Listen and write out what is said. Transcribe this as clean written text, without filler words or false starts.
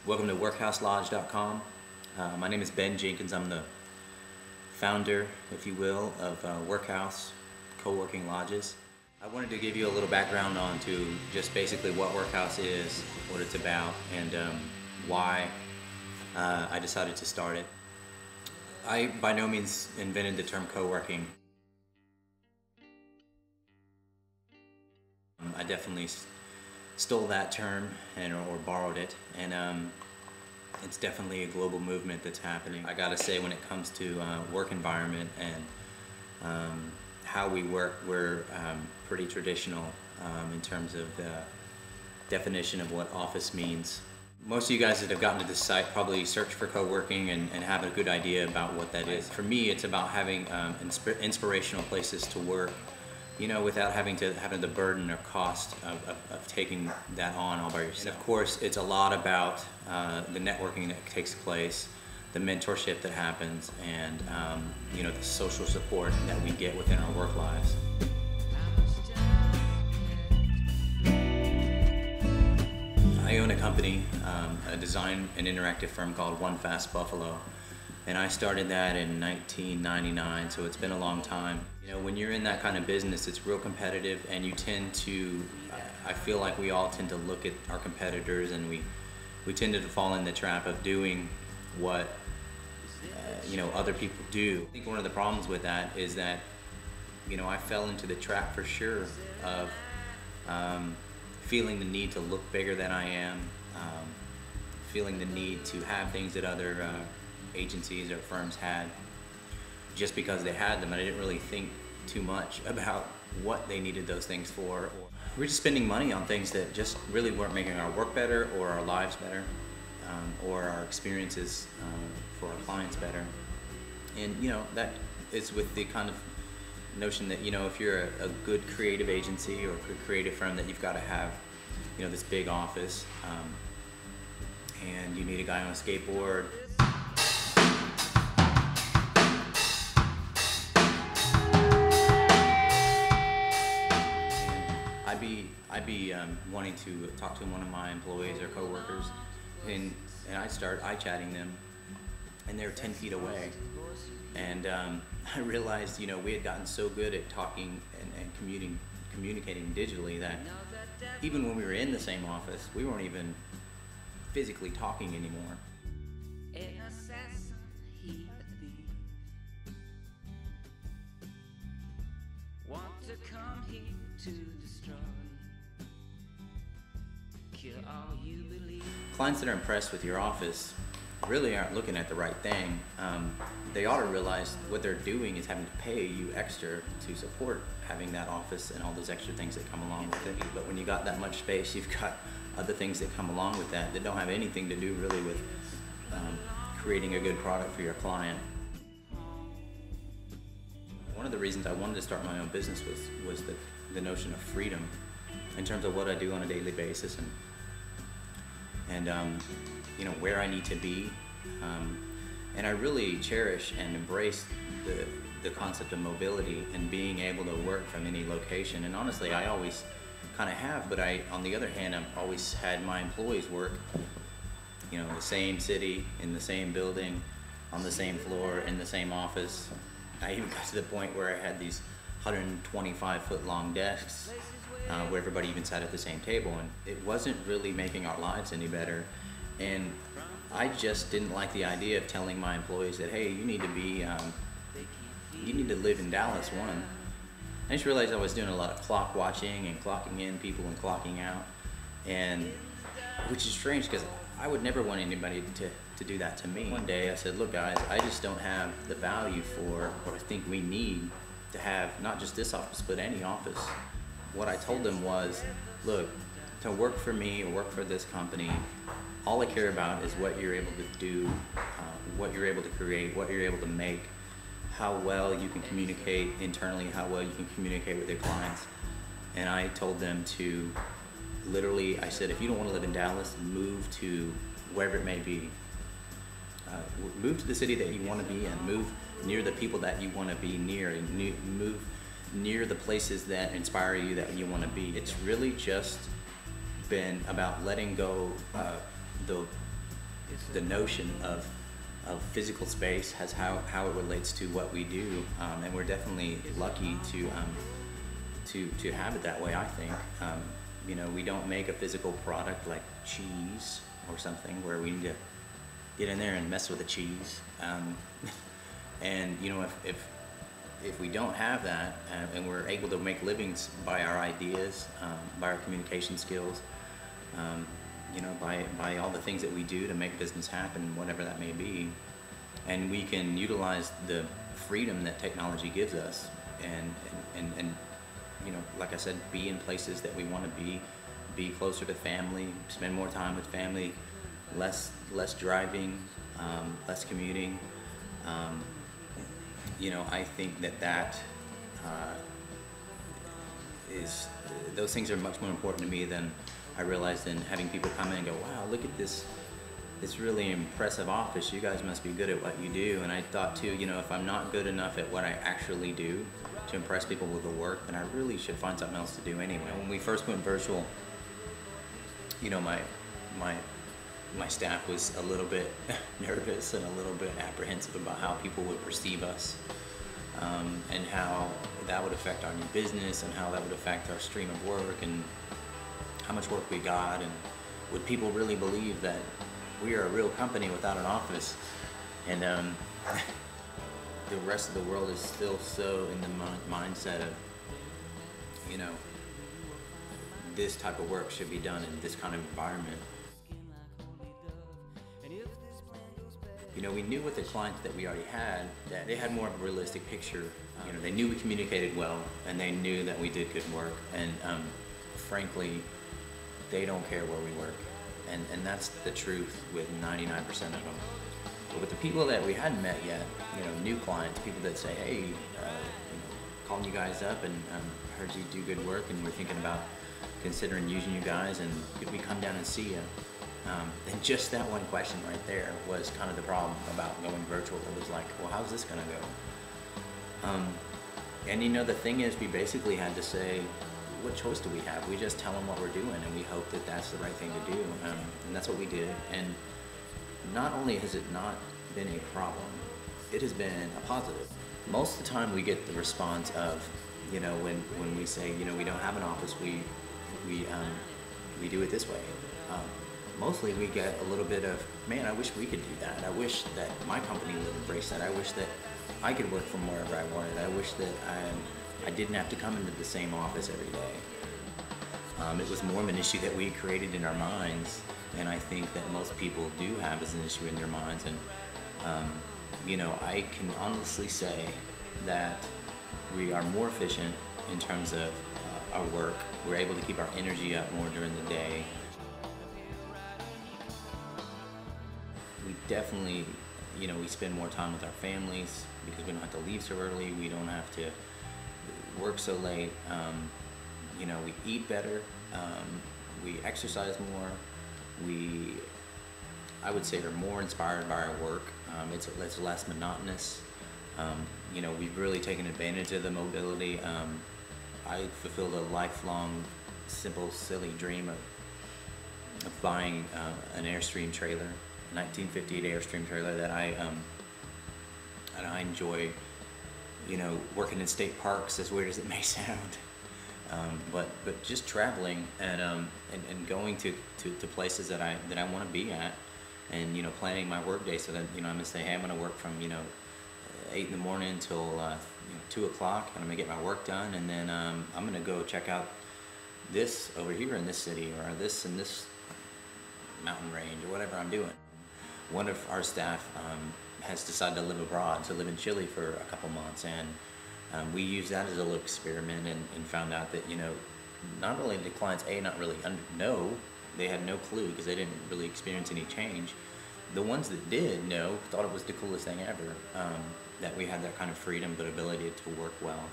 Welcome to WorkHouseLodge.com. My name is Ben Jenkins. I'm the founder, if you will, of Workhouse co-working lodges. I wanted to give you a little background on to just basically what Workhouse is, what it's about, and why I decided to start it. I by no means invented the term co-working. I definitely stole that term or borrowed it, and it's definitely a global movement that's happening. I gotta say, when it comes to work environment and how we work, we're pretty traditional in terms of the definition of what office means. Most of you guys that have gotten to this site probably search for co-working and have a good idea about what that is. For me, it's about having inspirational places to work, you know, without having the burden or cost of taking that on all by yourself. And of course, it's a lot about the networking that takes place, the mentorship that happens, and you know, the social support that we get within our work lives. I own a company, a design and interactive firm called Onefastbuffalo, and I started that in 1999, so it's been a long time. You know, when you're in that kind of business, it's real competitive, and you tend to, I feel like we all tend to look at our competitors, and we tend to fall in the trap of doing what you know, other people do. I think one of the problems with that is that, you know, I fell into the trap for sure of feeling the need to look bigger than I am, feeling the need to have things that other agencies or firms had just because they had them, and I didn't really think too much about what they needed those things for. We're just spending money on things that just really weren't making our work better or our lives better, or our experiences for our clients better. And you know, that is with the kind of notion that, you know, if you're a good creative agency or a good creative firm, that you've got to have, you know, this big office, and you need a guy on a skateboard. I'd be wanting to talk to one of my employees or coworkers, and I'd start eye-chatting them, and they're 10 feet away. And I realized, you know, we had gotten so good at talking and communicating digitally that even when we were in the same office, we weren't even physically talking anymore. An assassin he be. Want to come here to destroy, kill all you believe. Clients that are impressed with your office really aren't looking at the right thing. They ought to realize what they're doing is having to pay you extra to support having that office and all those extra things that come along with it. But when you got that much space, you've got other things that come along with that don't have anything to do really with creating a good product for your client. One of the reasons I wanted to start my own business was the notion of freedom in terms of what I do on a daily basis, and you know, where I need to be. And I really cherish and embrace the concept of mobility and being able to work from any location. And honestly, I always kind of have, but on the other hand, I've always had my employees work, you know, in the same city, in the same building, on the same floor, in the same office. I even got to the point where I had these 125-foot long desks where everybody even sat at the same table, and it wasn't really making our lives any better. And I just didn't like the idea of telling my employees that, hey, you need to live in Dallas, one. I just realized I was doing a lot of clock watching and clocking in people and clocking out, and which is strange because I would never want anybody to do that to me. One day I said, look guys, I just don't have the value for, or I think we need to have, not just this office, but any office. What I told them was, look, to work for me or work for this company, all I care about is what you're able to do, what you're able to create, what you're able to make, how well you can communicate internally, how well you can communicate with your clients. And I told them to literally, I said, if you don't want to live in Dallas, move to wherever it may be. Move to the city that you want to be in, move near the people that you want to be near, and move near the places that inspire you, that you want to be. It's really just been about letting go the the notion of physical space has how it relates to what we do, and we're definitely lucky to have it that way. I think you know, we don't make a physical product like cheese or something where we need to get in there and mess with the cheese. And you know, if we don't have that, and we're able to make livings by our ideas, by our communication skills, you know, by all the things that we do to make business happen, whatever that may be, and we can utilize the freedom that technology gives us, and you know, like I said, be in places that we want to be closer to family, spend more time with family, less driving, less commuting. You know, I think that is, those things are much more important to me than I realized in having people come in and go, wow, look at this really impressive office. You guys must be good at what you do. And I thought too, you know, if I'm not good enough at what I actually do to impress people with the work, then I really should find something else to do anyway. When we first went virtual, you know, my staff was a little bit nervous and a little bit apprehensive about how people would perceive us, and how that would affect our new business, and how that would affect our stream of work, and how much work we got, and would people really believe that we are a real company without an office? And the rest of the world is still so in the mindset of, you know, this type of work should be done in this kind of environment. You know, we knew with the clients that we already had that they had more of a realistic picture. You know, they knew we communicated well, and they knew that we did good work, and frankly, they don't care where we work, and that's the truth with 99% of them. But with the people that we hadn't met yet, you know, new clients, people that say, hey, you know, calling you guys up and heard you do good work, and we're thinking about considering using you guys, and could we come down and see you? And just that one question right there was kind of the problem about going virtual. It was like, well, how's this gonna go? And you know, the thing is, we basically had to say, what choice do we have? We just tell them what we're doing, and we hope that that's the right thing to do, and that's what we did. And not only has it not been a problem, it has been a positive. Most of the time we get the response of, you know, when we say, you know, we don't have an office, we do it this way. Mostly we get a little bit of, man, I wish we could do that. I wish that my company would embrace that. I wish that I could work from wherever I wanted. I wish that I didn't have to come into the same office every day. It was more of an issue that we created in our minds, and I think that most people do have as an issue in their minds. And you know, I can honestly say that we are more efficient in terms of our work. We're able to keep our energy up more during the day. We definitely, you know, we spend more time with our families because we don't have to leave so early. We don't have to work so late. You know, we eat better. We exercise more. We, I would say, are more inspired by our work. It's less monotonous. You know, we've really taken advantage of the mobility. I fulfilled a lifelong, simple, silly dream of buying an Airstream trailer, a 1958 Airstream trailer that I enjoy. You know, working in state parks, as weird as it may sound, but just traveling and going to places that I want to be at, and you know, planning my work day so that, you know, I'm gonna say, hey, I'm gonna work from, you know, 8 in the morning till you know, 2 o'clock, and I'm gonna get my work done, and then I'm gonna go check out this over here in this city, or this in this mountain range, or whatever I'm doing. One of our staff has decided to live abroad, to live in Chile for a couple months, and we used that as a little experiment, and found out that, you know, not only did clients not really know, they had no clue because they didn't really experience any change. The ones that did know thought it was the coolest thing ever, that we had that kind of freedom but ability to work well.